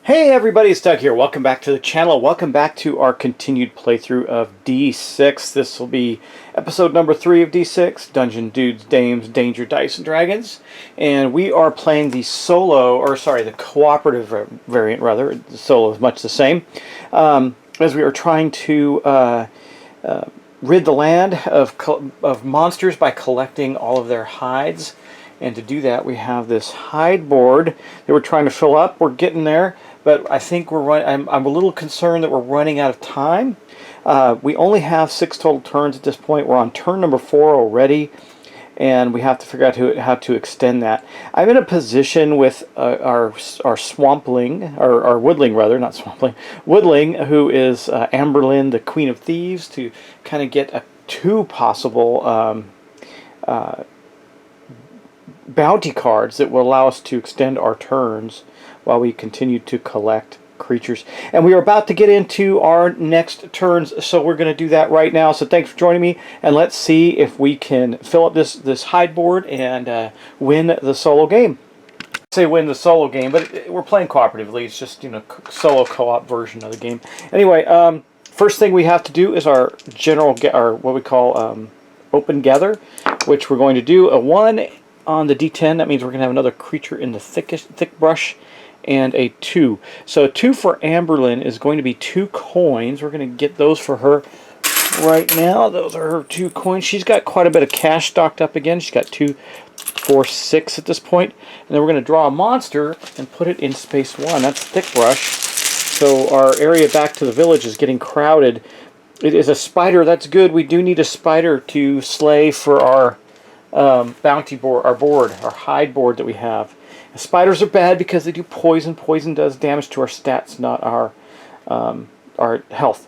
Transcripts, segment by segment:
Hey everybody, it's Doug here. Welcome back to the channel. Welcome back to our continued playthrough of D6. This will be episode number 3 of D6, Dungeon Dudes, Dames, Danger, Dice, and Dragons. And we are playing the the cooperative variant rather. The solo is much the same. As we are trying to rid the land of monsters by collecting all of their hides. And to do that, we have this hide board that we're trying to fill up. We're getting there, but I think I'm a little concerned that we're running out of time. We only have 6 total turns at this point. We're on turn number 4 already, and we have to figure out how to extend that. I'm in a position with our swampling, our woodling rather, not swampling, woodling, who is Amberlynn, the Queen of Thieves, to kind of get 2 possible bounty cards that will allow us to extend our turns while we continue to collect creatures. And we are about to get into our next turns, so we're going to do that right now. So thanks for joining me, and let's see if we can fill up this hide board and win the solo game. I say win the solo game, but we're playing cooperatively. It's just, solo co-op version of the game. Anyway, first thing we have to do is our what we call open gather, which we're going to do a 1 on the D10. That means we're going to have another creature in the thick brush, and a 2. So 2 for Amberlynn is going to be 2 coins. We're going to get those for her right now. Those are her 2 coins. She's got quite a bit of cash stocked up again. She's got 2, 4, 6 at this point. And then we're going to draw a monster and put it in space 1. That's thick brush. So our area back to the village is getting crowded. It is a spider. That's good. We do need a spider to slay for our bounty board, our hide board that we have. And spiders are bad because they do poison. Poison does damage to our stats, not our health.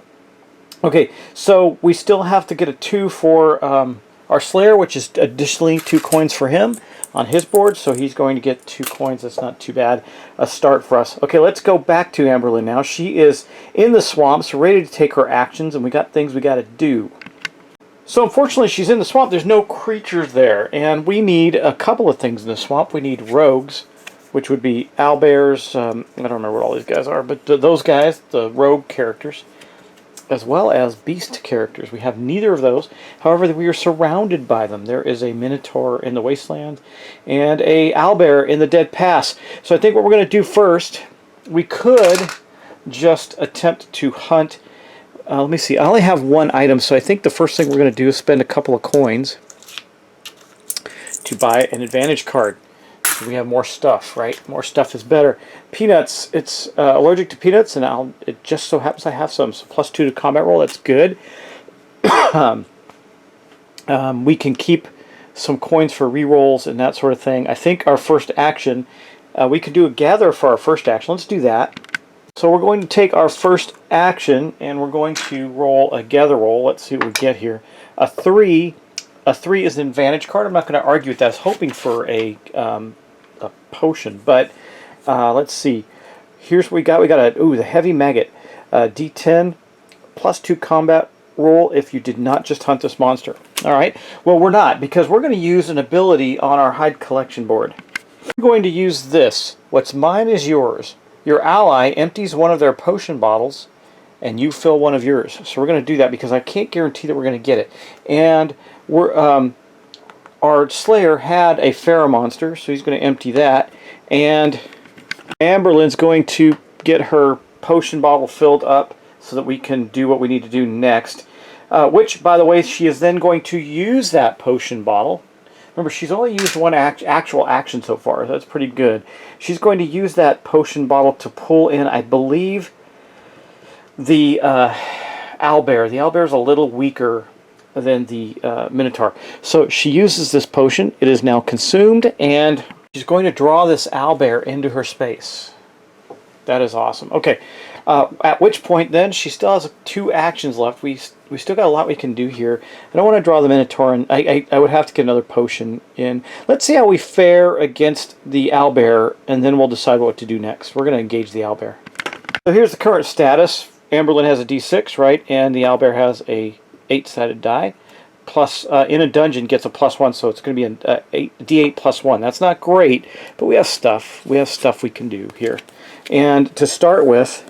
Okay, so we still have to get a 2 for our Slayer, which is additionally 2 coins for him on his board. So he's going to get 2 coins. That's not too bad a start for us. Okay, let's go back to Amberlynn now. She is in the swamps, ready to take her actions, and we got things we got to do. So unfortunately, she's in the swamp. There's no creatures there, and we need a couple of things in the swamp. We need rogues, which would be owlbears. I don't remember what all these guys are, but those guys, the rogue characters, as well as beast characters. We have neither of those. However, we are surrounded by them. There is a minotaur in the wasteland and a owlbear in the dead pass. So I think what we're going to do first, we could just attempt to hunt. Let me see. I only have 1 item, so I think the first thing we're going to do is spend a couple of coins to buy an advantage card. So we have more stuff, right? More stuff is better. Peanuts. It's allergic to peanuts, and it just so happens I have some. So +2 to combat roll. That's good. We can keep some coins for rerolls and that sort of thing. I think our first action, we could do a gather for our first action. Let's do that. So we're going to take our first action, and we're going to roll a gather roll. Let's see what we get here. A 3 is an advantage card. I'm not going to argue with that. I was hoping for a potion, but let's see. Here's what we got. We got the heavy maggot. D10 +2 combat roll if you did not just hunt this monster. All right. Well, we're not, because we're going to use an ability on our hide collection board. We're going to use this. What's mine is yours. Your ally empties one of their potion bottles, and you fill one of yours. So we're going to do that because I can't guarantee that we're going to get it. And our Slayer had a Pharaoh monster, so he's going to empty that. And Amberlynn's going to get her potion bottle filled up so that we can do what we need to do next. Which, by the way, she is then going to use that potion bottle. Remember, she's only used 1 actual action so far. So that's pretty good. She's going to use that potion bottle to pull in, I believe, the owlbear. The owlbear is a little weaker than the minotaur. So she uses this potion. It is now consumed, and she's going to draw this owlbear into her space. That is awesome. Okay. At which point, then, she still has 2 actions left. We still got a lot we can do here. I don't want to draw the Minotaur, and I would have to get another potion in. Let's see how we fare against the owlbear, and then we'll decide what to do next. We're going to engage the owlbear. So here's the current status. Amberlynn has a D6, right? And the owlbear has a 8-sided die. plus in a dungeon gets a +1, so it's going to be a D8 +1. That's not great, but we have stuff. We have stuff we can do here. And to start with,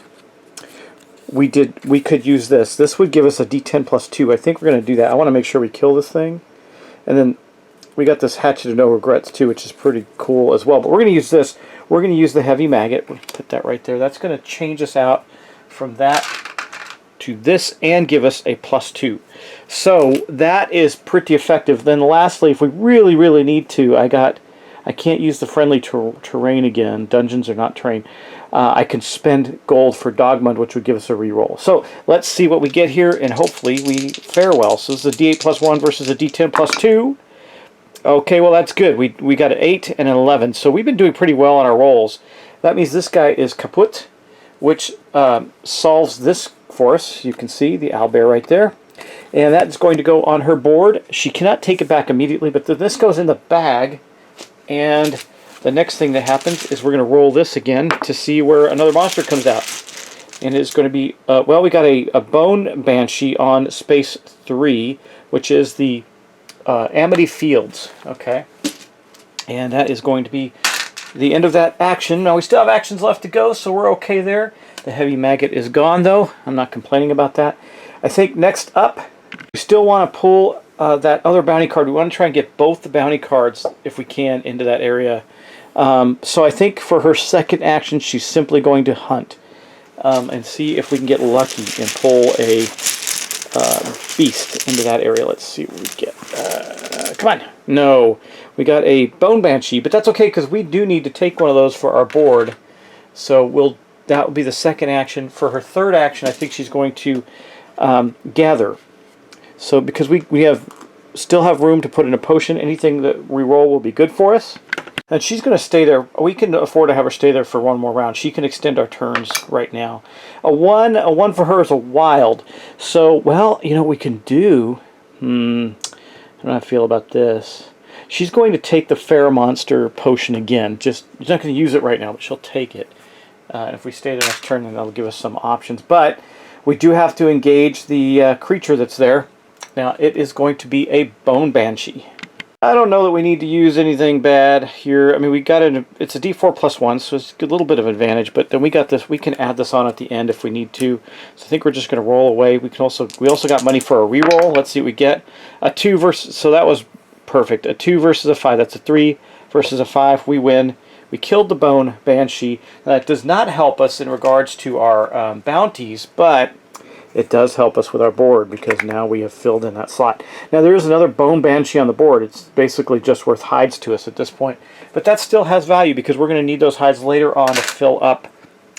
we could use this. This would give us a D10 +2. I think we're going to do that. I want to make sure we kill this thing. And then we got this Hatchet of No Regrets too, which is pretty cool as well. But we're going to use this. We're going to use the Heavy Maggot. We'll put that right there. That's going to change us out from that to this and give us a +2. So that is pretty effective. Then lastly, if we really, really need to, I can't use the friendly terrain again. Dungeons are not terrain. I can spend gold for Dogmund, which would give us a reroll. So let's see what we get here, and hopefully we fare well. So this is a D8 +1 versus a D10 +2. Okay, well that's good. We got an 8 and an 11. So we've been doing pretty well on our rolls. That means this guy is kaput, which solves this for us. You can see the owlbear right there. And that's going to go on her board. She cannot take it back immediately, but this goes in the bag. And the next thing that happens is we're going to roll this again to see where another monster comes out. And it's going to be, well, we got a Bone Banshee on space 3, which is the Amity Fields. Okay. And that is going to be the end of that action. Now, we still have actions left to go, so we're okay there. The Heavy Maggot is gone, though. I'm not complaining about that. I think next up, we still want to pull that other bounty card. We want to try and get both the bounty cards, if we can, into that area. So I think for her second action, she's simply going to hunt and see if we can get lucky and pull a beast into that area. Let's see what we get. Come on. No. We got a Bone Banshee, but that's okay because we do need to take one of those for our board. So that will be the second action. For her third action, I think she's going to gather. So because we still have room to put in a potion, anything that we roll will be good for us. And she's going to stay there. We can afford to have her stay there for one more round. She can extend our turns right now. A one for her is a wild. So, well, you know what we can do? I don't know how I feel about this. She's going to take the Fair Monster potion again. She's not going to use it right now, but she'll take it. And if we stay the next turn, then that'll give us some options. But we do have to engage the creature that's there. Now, it is going to be a Bone Banshee. I don't know that we need to use anything bad here. I mean, it's a D4 +1, so it's a little bit of advantage, but then we got this. We can add this on at the end if we need to. So I think we're just going to roll away. We also got money for a reroll. Let's see what we get. A 2 versus, so that was perfect. A 2 versus a 5. That's a 3 versus a 5. We win. We killed the Bone Banshee. That does not help us in regards to our bounties, but it does help us with our board because now we have filled in that slot. Now there is another Bone Banshee on the board. It's basically just worth hides to us at this point. But that still has value because we're going to need those hides later on to fill up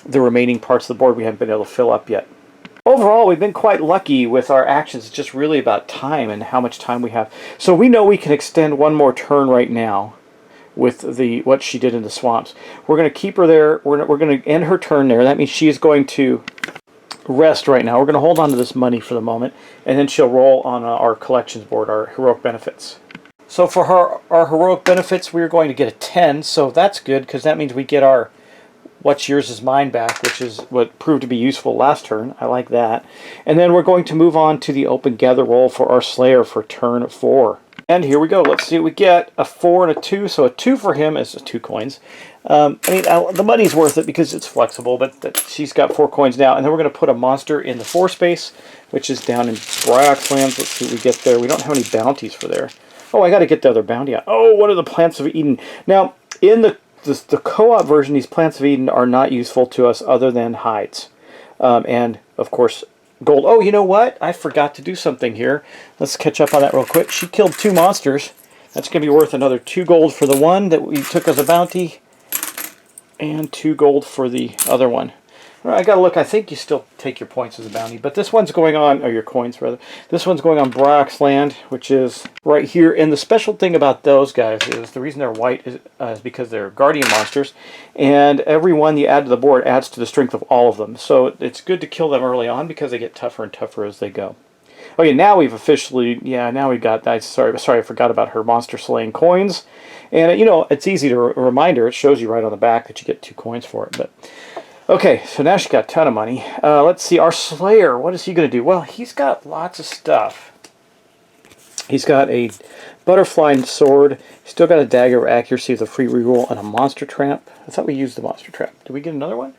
the remaining parts of the board we haven't been able to fill up yet. Overall, we've been quite lucky with our actions. It's just really about time and how much time we have. So we know we can extend one more turn right now with what she did in the swamps. We're going to keep her there. We're going to end her turn there. That means she is going to rest right now. We're going to hold on to this money for the moment, and then she'll roll on our collections board, our heroic benefits. So for our heroic benefits, we're going to get a 10, so that's good because that means we get our What's Yours Is Mine back, which is what proved to be useful last turn. I like that. And then we're going to move on to the open gather roll for our Slayer for turn 4. And here we go. Let's see what we get. A 4 and a 2. So a 2 for him is 2 coins. I mean, the money's worth it because it's flexible, but she's got 4 coins now. And then we're going to put a monster in the 4 space, which is down in Bryoxlands. Let's see what we get there. We don't have any bounties for there. Oh, I got to get the other bounty out. Oh, one of the Plants of Eden. Now, in the co-op version, these Plants of Eden are not useful to us other than hides. And, of course, gold. Oh, you know what? I forgot to do something here. Let's catch up on that real quick. She killed 2 monsters. That's going to be worth another 2 gold for the one that we took as a bounty. And 2 gold for the other one. I got to look. I think you still take your points as a bounty. But this one's going on, or your coins rather. This one's going on Bryoxland, which is right here. And the special thing about those guys is the reason they're white is because they're guardian monsters. And every one you add to the board adds to the strength of all of them. So it's good to kill them early on because they get tougher and tougher as they go. Okay, now we've officially, now we've got that. Sorry, I forgot about her monster slaying coins. And, you know, it's easy to remind her. It shows you right on the back that you get 2 coins for it. But okay, so now she's got a ton of money. Let's see, our Slayer, what is he going to do? Well, he's got lots of stuff. He's got a butterfly sword. Still got a dagger of accuracy with a free reroll and a monster trap. I thought we used the monster trap. Did we get another one?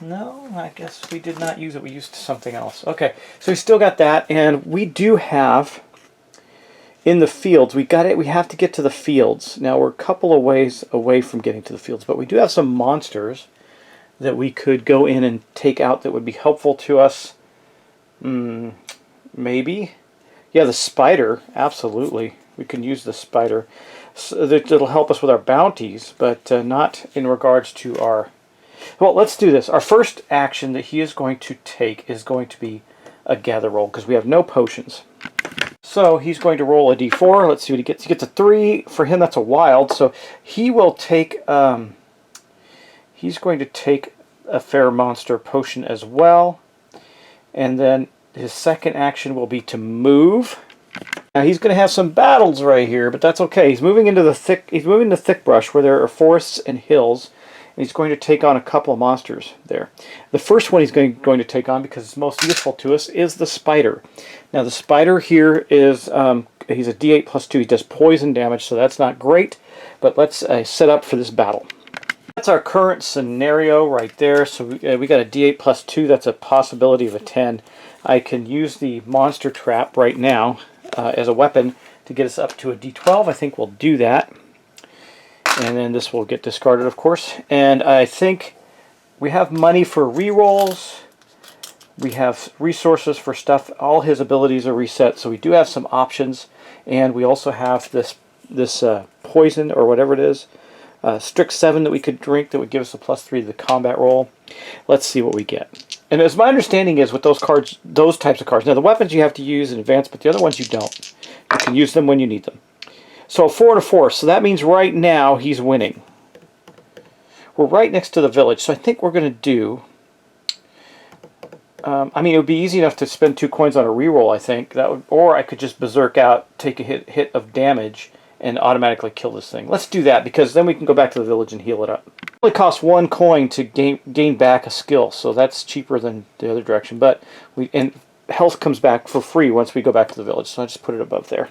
No, I guess we did not use it. We used something else. Okay, so we still got that, and we do have in the fields. We have to get to the fields. Now we're a couple of ways away from getting to the fields, but we do have some monsters that we could go in and take out that would be helpful to us. Maybe. Yeah, the spider, absolutely. We can use the spider. So it'll help us with our bounties, but not in regards to our... Well, let's do this. Our first action that he is going to take is going to be a gather roll, because we have no potions. So he's going to roll a d4. Let's see what he gets. He gets a 3. For him, that's a wild. So he will take... he's going to take a fair monster potion as well. And then his second action will be to move. Now he's going to have some battles right here, but that's okay. He's moving into the thick brush where there are forests and hills, and he's going to take on a couple of monsters there. The first one he's going to take on, because it's most useful to us, is the spider. Now the spider here is he's a d8 plus 2. He does poison damage, so that's not great. But let's set up for this battle. That's our current scenario right there. So we got a d8 plus 2. That's a possibility of a 10. I can use the monster trap right now as a weapon to get us up to a d12. I think we'll do that. And then this will get discarded, of course. And I think we have money for rerolls. We have resources for stuff. All his abilities are reset, so we do have some options. And we also have this poison, or whatever it is. Strict 7 that we could drink that would give us a +3 to the combat roll. Let's see what we get. And as my understanding is with those cards, those types of cards, now the weapons you have to use in advance, but the other ones you don't. You can use them when you need them. So a 4 and a 4, so that means right now he's winning. We're right next to the village, so I think we're going to do... I mean, it would be easy enough to spend 2 coins on a reroll, I think. That would, or I could just berserk out, take a hit of damage, and automatically kill this thing. Let's do that, because then we can go back to the village and heal it up. It only costs 1 coin to gain back a skill, so that's cheaper than the other direction. But and health comes back for free once we go back to the village, so I just put it above there.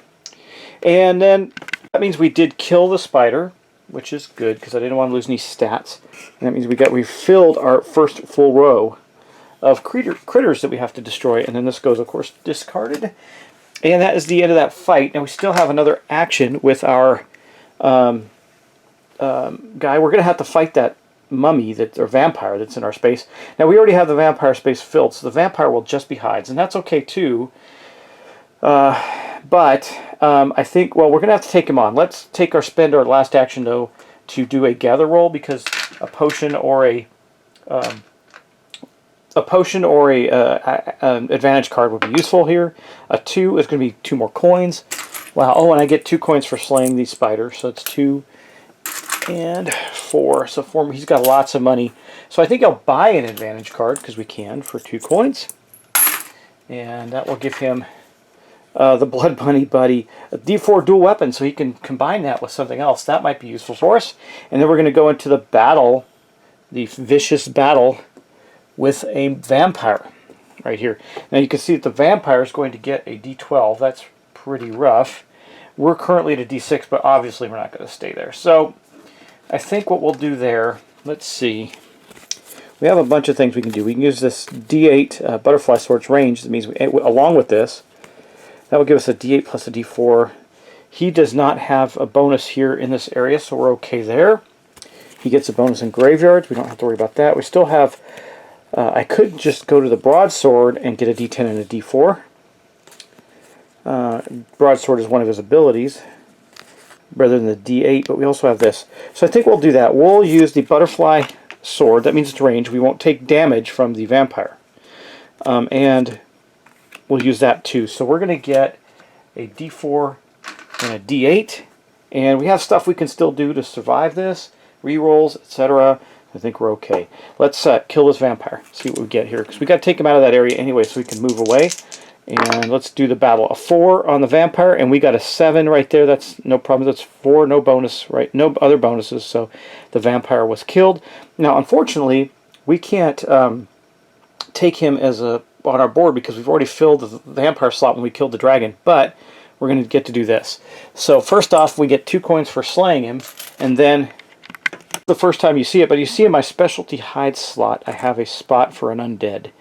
And then that means we did kill the spider, which is good, because I didn't want to lose any stats. And that means we filled our first full row of critters that we have to destroy, and then this goes, of course, discarded. And that is the end of that fight. Now we still have another action with our guy. We're going to have to fight that mummy, or vampire that's in our space. Now we already have the vampire space filled, so the vampire will just be hides, and that's okay too. But I think, well, we're going to have to take him on. Let's spend our last action, though, to do a gather roll, because a potion or an advantage card would be useful here. A 2 is going to be 2 more coins. Wow. Oh, and I get 2 coins for slaying these spiders, so it's 2 and 4. So 4. He's got lots of money. So I think I'll buy an advantage card, because we can, for 2 coins. And that will give him the Blood Bunny Buddy, a D4 dual weapon, so he can combine that with something else. That might be useful for us. And then we're going to go into the battle, the vicious battle with a vampire right here. Now you can see that the vampire is going to get a D12. That's pretty rough. We're currently at a D6, but obviously we're not going to stay there. So I think what we'll do there, let's see. We have a bunch of things we can do. We can use this D8 butterfly sword's range. That means along with this, that will give us a D8 plus a D4. He does not have a bonus here in this area, so we're okay there. He gets a bonus in graveyards. We don't have to worry about that. We still have... I could just go to the broadsword and get a D10 and a D4. Broadsword is one of his abilities, rather than the D8, but we also have this. So I think we'll do that. We'll use the butterfly sword. That means it's range. We won't take damage from the vampire. And we'll use that too. So we're going to get a D4 and a D8. And we have stuff we can still do to survive this. Rerolls, etc. I think we're okay. Let's kill this vampire. See what we get here. Because we got to take him out of that area anyway so we can move away. And let's do the battle. A 4 on the vampire, and we got a 7 right there. That's no problem. That's 4, no bonus, right? No other bonuses, so the vampire was killed. Now, unfortunately, we can't take him as a our board because we've already filled the vampire slot when we killed the dragon, but we're going to get to do this. So first off, we get 2 coins for slaying him, and then the first time you see it, but you see in my specialty hide slot, I have a spot for an undead.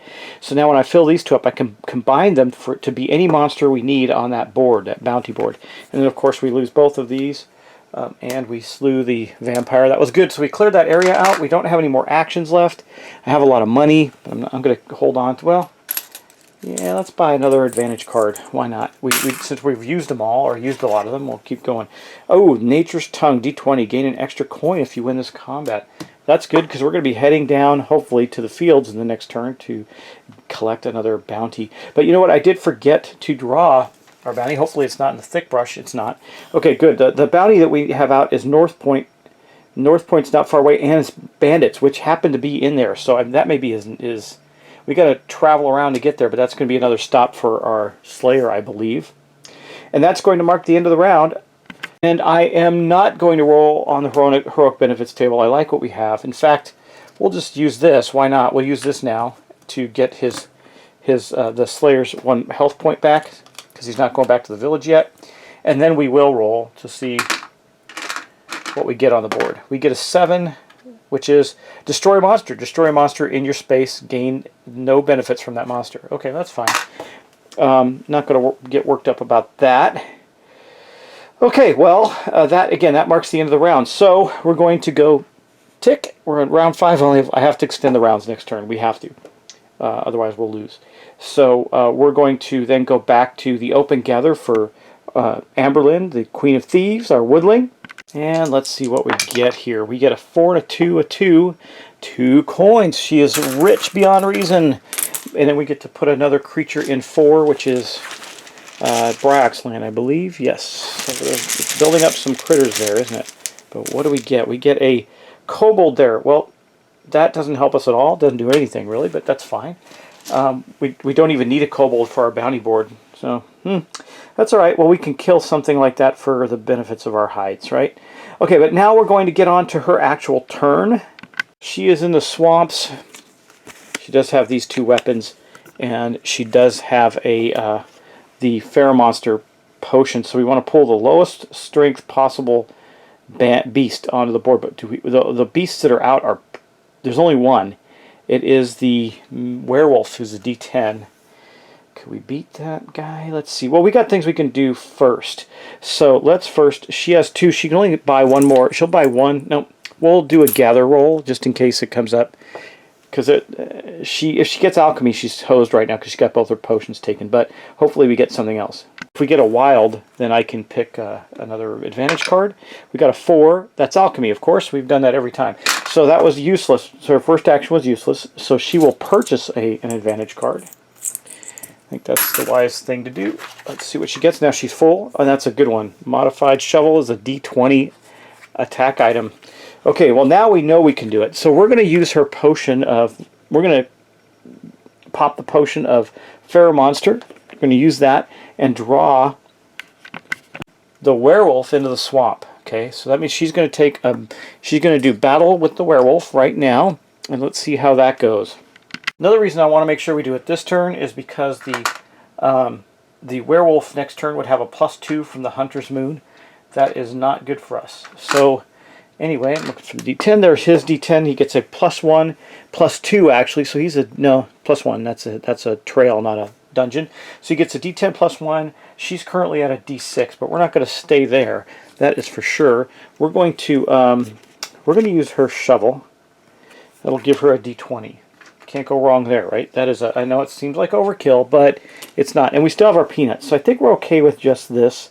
So now when I fill these 2 up, I can combine them to be any monster we need on that board, that bounty board. And then of course we lose both of these, and we slew the vampire. That was good. So we cleared that area out. We don't have any more actions left. I have a lot of money, but I'm going to hold on to, well, yeah, let's buy another advantage card. Why not? Since we've used them all, or used a lot of them, we'll keep going. Oh, Nature's Tongue, D20. Gain an extra coin if you win this combat. That's good, because we're going to be heading down, hopefully, to the fields in the next turn to collect another bounty. But you know what? I did forget to draw our bounty. Hopefully it's not in the thick brush. It's not. Okay, good. The bounty that we have out is North Point. North Point's not far away, and it's bandits, which happen to be in there. So that maybe is we got to travel around to get there, but that's going to be another stop for our Slayer, I believe. And that's going to mark the end of the round. And I am not going to roll on the heroic benefits table. I like what we have. In fact, we'll just use this. Why not? We'll use this now to get the Slayer's 1 health point back, because he's not going back to the village yet. And then we will roll to see what we get on the board. We get a 7, which is destroy a monster. Destroy a monster in your space. Gain no benefits from that monster. Okay, that's fine. Not going to get worked up about that. Okay, well, that marks the end of the round. So we're going to go tick. We're at round 5. I have to extend the rounds next turn. We have to. Otherwise, we'll lose. So we're going to then go back to the open gather for Amberlynn, the Queen of Thieves, our woodling. And let's see what we get here. We get a 4 and a 2, 2 coins. She is rich beyond reason. And then we get to put another creature in 4, which is Bryax's Land, I believe. Yes. So it's building up some critters there, isn't it? But what do we get? We get a kobold there. Well, that doesn't help us at all. Doesn't do anything, really, but that's fine. We don't even need a kobold for our bounty board. So, that's all right. Well, we can kill something like that for the benefits of our hides, right? Okay, but now we're going to get on to her actual turn. She is in the swamps. She does have these 2 weapons, and she does have the Fair Monster potion. So we want to pull the lowest strength possible beast onto the board. But the beasts that are out there's only one. It is the werewolf, who's a D10. Could we beat that guy? Let's see. Well, we got things we can do first. So let's first. She has 2. She can only buy 1 more. She'll buy 1. No, we'll do a gather roll just in case it comes up. Because if she gets alchemy, she's hosed right now because she got both her potions taken. But hopefully we get something else. If we get a wild, then I can pick another advantage card. We got a 4. That's alchemy, of course. We've done that every time. So that was useless. So her first action was useless. So she will purchase an advantage card. I think that's the wise thing to do. Let's see what she gets. Now she's full, and that's a good one. Modified shovel is a D20 attack item. Okay, well now we know we can do it. So we're going to use her potion of... We're going to pop the potion of Fair Monster. We're going to use that and draw the werewolf into the swamp. Okay, so that means she's going to take... she's going to do battle with the werewolf right now, and let's see how that goes. Another reason I want to make sure we do it this turn is because the werewolf next turn would have a +2 from the Hunter's Moon. That is not good for us. So anyway, I'm looking for the D10. There's his D10. He gets a +1, +2 actually. So he's no +1. That's a trail, not a dungeon. So he gets a D10 +1. She's currently at a D6, but we're not going to stay there. That is for sure. We're going to use her shovel. That'll give her a D20. Can't go wrong there, right? That is I know it seems like overkill, but it's not. And we still have our peanuts, so I think we're okay with just this.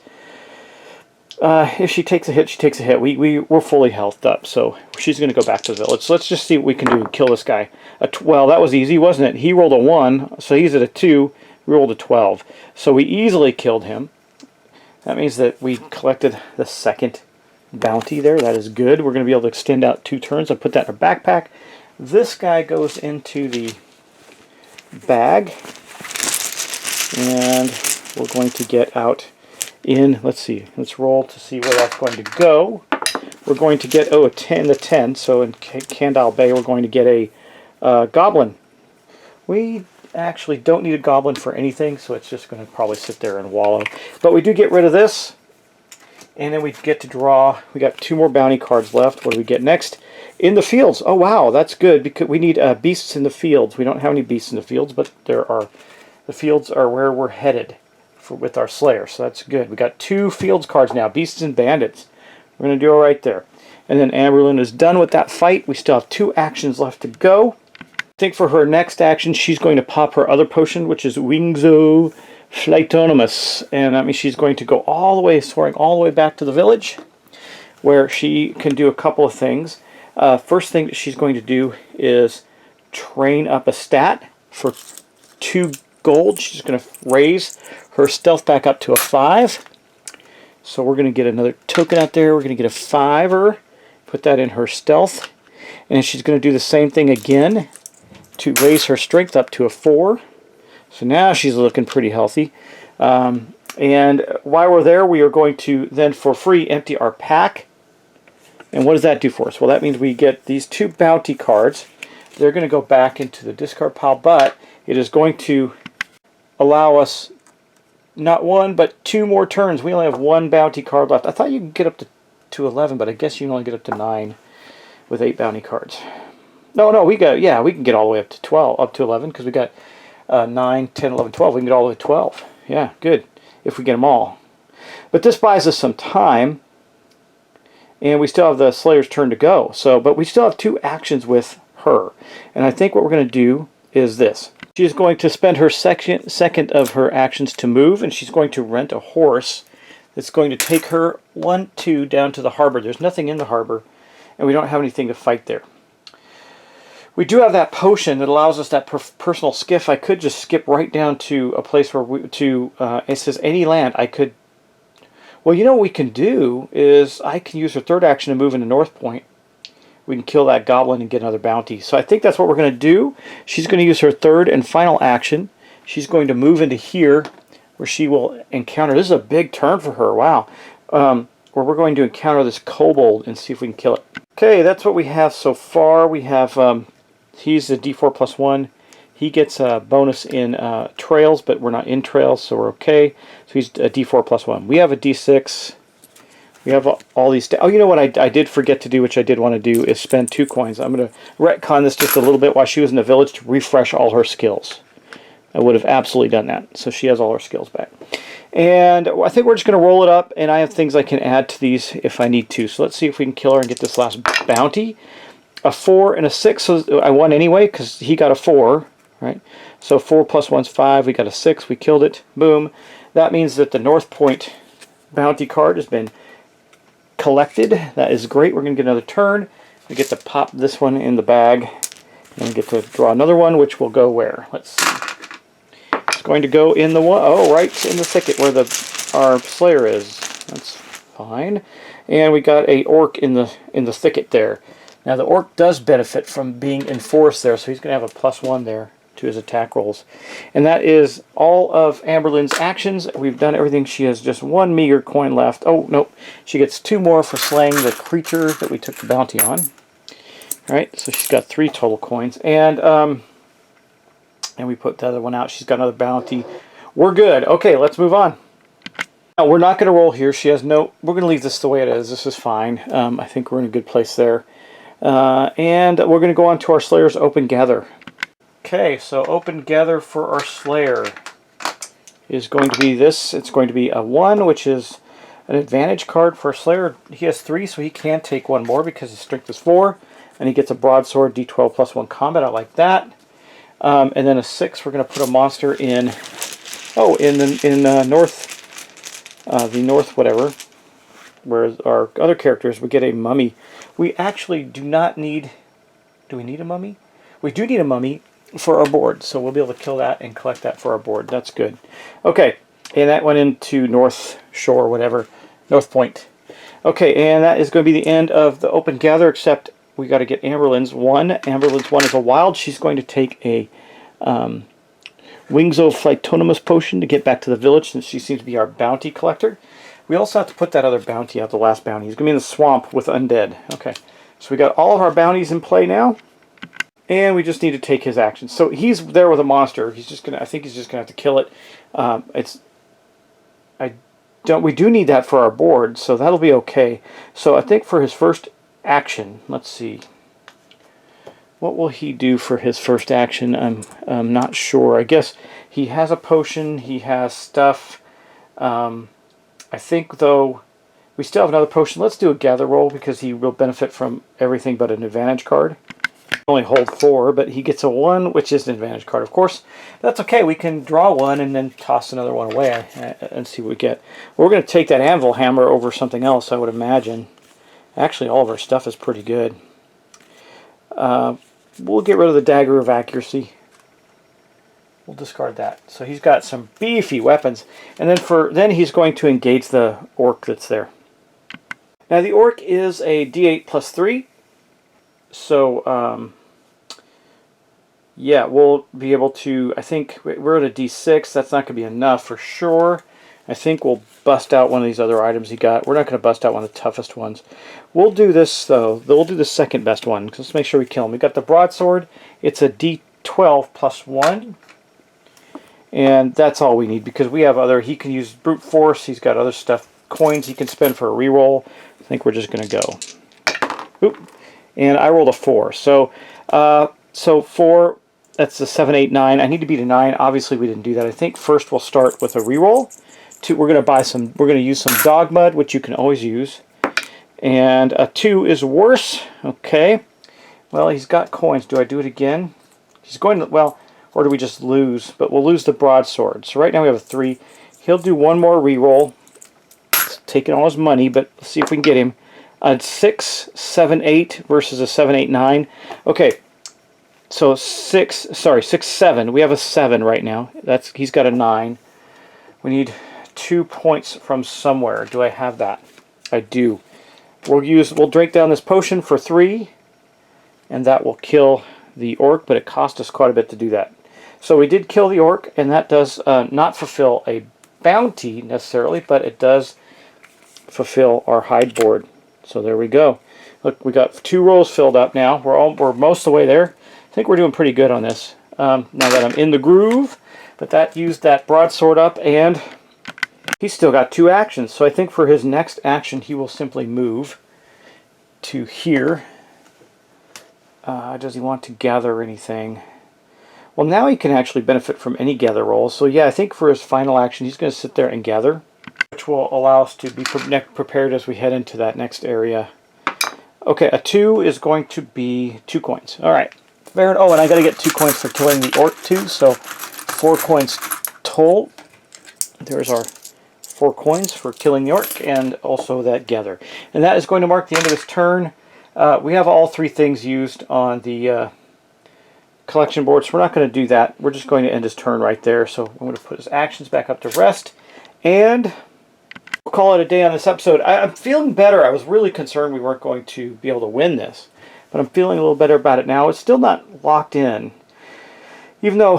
If she takes a hit, she takes a hit. We're fully healthed up, so she's going to go back to the village. So let's just see what we can do to kill this guy. Well, that was easy, wasn't it? He rolled a 1, so he's at a 2. We rolled a 12. So we easily killed him. That means that we collected the second bounty there. That is good. We're going to be able to extend out 2 turns. I'll put that in our backpack. This guy goes into the bag, and we're going to get out in, let's see, let's roll to see where that's going to go. We're going to get, a 10, the 10, so in Candile Bay we're going to get a goblin. actually don't need a goblin for anything, so it's just going to probably sit there and wallow. But we do get rid of this, and then we get to draw. We got 2 more bounty cards left. What do we get next? In the fields. Oh wow, that's good, because we need beasts in the fields. We don't have any beasts in the fields, but the fields are where we're headed with our Slayer, so that's good. We got 2 fields cards now, beasts and bandits. We're going to do all right there. And then Amberlynn is done with that fight. We still have 2 actions left to go. I think for her next action, she's going to pop her other potion, which is Wingzo Flytonomus. And that means she's going to go all the way, soaring all the way back to the village, where she can do a couple of things. First thing that she's going to do is train up a stat for 2 gold. She's going to raise her stealth back up to a 5. So we're going to get another token out there. We're going to get a 5-er. Put that in her stealth. And she's going to do the same thing again to raise her strength up to a 4. So now she's looking pretty healthy. And while we're there, we are going to then for free empty our pack. And what does that do for us? Well, that means we get these 2 bounty cards. They're going to go back into the discard pile, but it is going to allow us not 1, but 2 more turns. We only have 1 bounty card left. I thought you could get up to 11, but I guess you can only get up to 9 with 8 bounty cards. No, we can get all the way up to 12, up to 11, because we got 9, 10, 11, 12. We can get all the way to 12. Yeah, good, if we get them all. But this buys us some time, and we still have the Slayer's turn to go. But we still have 2 actions with her. And I think what we're going to do is this. She's going to spend her second of her actions to move, and she's going to rent a horse that's going to take her 1-2 down to the harbor. There's nothing in the harbor, and we don't have anything to fight there. We do have that potion that allows us that personal skiff. I could just skip right down to a place where it says any land. I could. Well, you know what we can do is I can use her 3rd action to move into North Point. We can kill that goblin and get another bounty. So I think that's what we're going to do. She's going to use her 3rd and final action. She's going to move into here, where she will encounter. This is a big turn for her. Wow. Where we're going to encounter this kobold and see if we can kill it. Okay, that's what we have so far. We have he's a D4 plus 1. He gets a bonus in trails, but we're not in trails, so we're okay. So he's a D4 plus 1. We have a D6. We have all these. Oh, you know what I did forget to do, which I did want to do, is spend 2 coins. I'm going to retcon this just a little bit while she was in the village to refresh all her skills. I would have absolutely done that. So she has all her skills back. And I think we're just going to roll it up, and I have things I can add to these if I need to. So let's see if we can kill her and get this last bounty. A 4 and a 6, so I won anyway because he got a 4, right? So 4 plus 1's 5. We got a 6. We killed it. Boom. That means that the North Point bounty card has been collected. That is great. We're going to get another turn. We get to pop this one in the bag, and we get to draw another one, which will go where? Let's see. It's going to go in the one. Oh, right in the thicket where our Slayer is. That's fine. And we got a orc in the thicket there. Now the orc does benefit from being enforced there, so he's going to have a +1 there to his attack rolls. And that is all of Amberlynn's actions. We've done everything. She has just 1 meager coin left. Oh, nope. She gets 2 more for slaying the creature that we took the bounty on. All right, so she's got 3 total coins. And we put the other one out. She's got another bounty. We're good. Okay, let's move on. Now, we're not going to roll here. She has no... We're going to leave this the way it is. This is fine. I think we're in a good place there. And we're going to go on to our Slayer's Open Gather. Okay, so Open Gather for our Slayer is going to be this. It's going to be a 1, which is an advantage card for a Slayer. He has 3, so he can take 1 more because his strength is 4. And he gets a broadsword, D12 plus 1 combat. I like that. And then a 6, we're going to put a monster in... Oh, in the north whatever, where our other characters, we get a mummy. We actually do not need... Do we need a mummy? We do need a mummy for our board, so we'll be able to kill that and collect that for our board. That's good. Okay, and that went into North Shore, whatever, North Point. Okay, and that is going to be the end of the Open Gather, except we got to get Amberlynn's 1. Amberlynn's 1 is a wild. She's going to take a Wingzo Flytonomus potion to get back to the village, since she seems to be our bounty collector. We also have to put that other bounty out, the last bounty. He's going to be in the swamp with undead. Okay, so we got all of our bounties in play now. And we just need to take his action. So he's there with a monster. He's just gonna. I think he's just gonna have to kill it. We do need that for our board, so that'll be okay. So I think for his first action, let's see. What will he do for his first action? I'm not sure. I guess he has a potion. He has stuff. I think though we still have another potion. Let's do a gather roll because he will benefit from everything but an advantage card. Only hold 4, but he gets a 1, which is an advantage card. Of course, that's okay. We can draw 1 and then toss another one away and see what we get. We're going to take that anvil hammer over something else, I would imagine. Actually, all of our stuff is pretty good. We'll get rid of the dagger of accuracy. We'll discard that. So he's got some beefy weapons, and then he's going to engage the orc that's there. Now the orc is a D8 plus 3. So, yeah, we'll be able to, I think we're at a D6. That's not going to be enough for sure. I think we'll bust out one of these other items he got. We're not going to bust out one of the toughest ones. We'll do this, though. We'll do the second best one. Let's make sure we kill him. We've got the broadsword. It's a D12 plus 1. And that's all we need because we have other, he can use brute force. He's got other stuff, coins he can spend for a reroll. I think we're just going to go. Oop. And I rolled a 4. So 4, that's a 7, 8, 9. I need to beat a 9. Obviously, we didn't do that. I think first we'll start with a reroll. We're going to use some dog mud, which you can always use. And a 2 is worse. Okay. Well, he's got coins. Do I do it again? He's going to, well, or do we just lose? But we'll lose the broadsword. So right now we have a 3. He'll do one more reroll. It's taking all his money, but let's see if we can get him. A 6, 7, 8 versus a 7, 8, 9. Okay, so 6, 7. We have a 7 right now. He's got a 9. We need 2 points from somewhere. Do I have that? I do. We'll drink down this potion for 3, and that will kill the orc, but it cost us quite a bit to do that. So we did kill the orc, and that does not fulfill a bounty necessarily, but it does fulfill our hide board. So there we go. Look, we got 2 rolls filled up now. We're most of the way there. I think we're doing pretty good on this. Now that I'm in the groove, but that used that broadsword up, and he's still got 2 actions. So I think for his next action, he will simply move to here. Does he want to gather anything? Well, now he can actually benefit from any gather rolls. So yeah, I think for his final action, he's going to sit there and gather, which will allow us to be prepared as we head into that next area. Okay, a 2 is going to be 2 coins. All right. Oh, and I got to get 2 coins for killing the orc too, so 4 coins total. There's our 4 coins for killing the orc, and also that gather. And that is going to mark the end of his turn. We have all 3 things used on the collection board, so we're not going to do that. We're just going to end his turn right there. So I'm going to put his actions back up to rest, and we'll call it a day on this episode. I'm feeling better. I was really concerned we weren't going to be able to win this, but I'm feeling a little better about it now. It's still not locked in, even though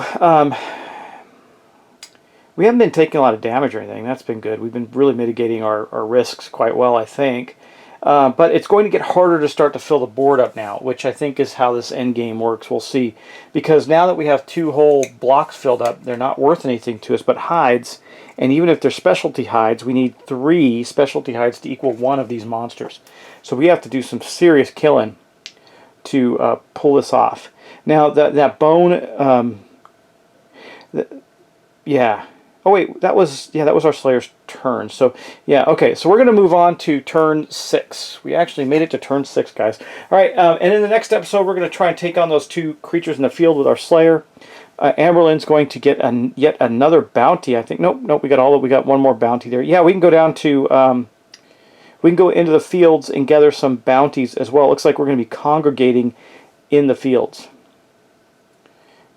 we haven't been taking a lot of damage or anything. That's been good. We've been really mitigating our risks quite well, I think. But it's going to get harder to start to fill the board up now, which I think is how this end game works. We'll see. Because now that we have 2 whole blocks filled up, they're not worth anything to us but hides. And even if they're specialty hides, we need 3 specialty hides to equal 1 of these monsters. So we have to do some serious killing to pull this off. Now, that bone... yeah. Oh wait, that was our Slayer's turn. So yeah, okay. So we're going to move on to turn 6. We actually made it to turn 6, guys. All right, and in the next episode, we're going to try and take on those 2 creatures in the field with our Slayer. Amberlin's going to get yet another bounty. I think. Nope. We got one more bounty there. Yeah, we can go down to. We can go into the fields and gather some bounties as well. It looks like we're going to be congregating in the fields.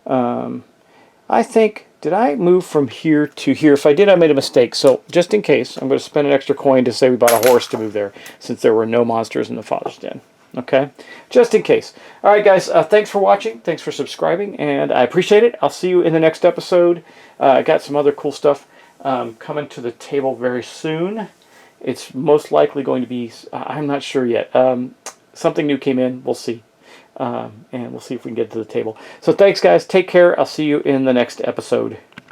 I think. Did I move from here to here? If I did, I made a mistake. So just in case, I'm going to spend an extra coin to say we bought a horse to move there, since there were no monsters in the Father's Den. Okay? Just in case. All right, guys. Thanks for watching. Thanks for subscribing, and I appreciate it. I'll see you in the next episode. I got some other cool stuff coming to the table very soon. It's most likely going to be, I'm not sure yet. Something new came in. We'll see. And we'll see if we can get to the table. So thanks, guys. Take care. I'll see you in the next episode.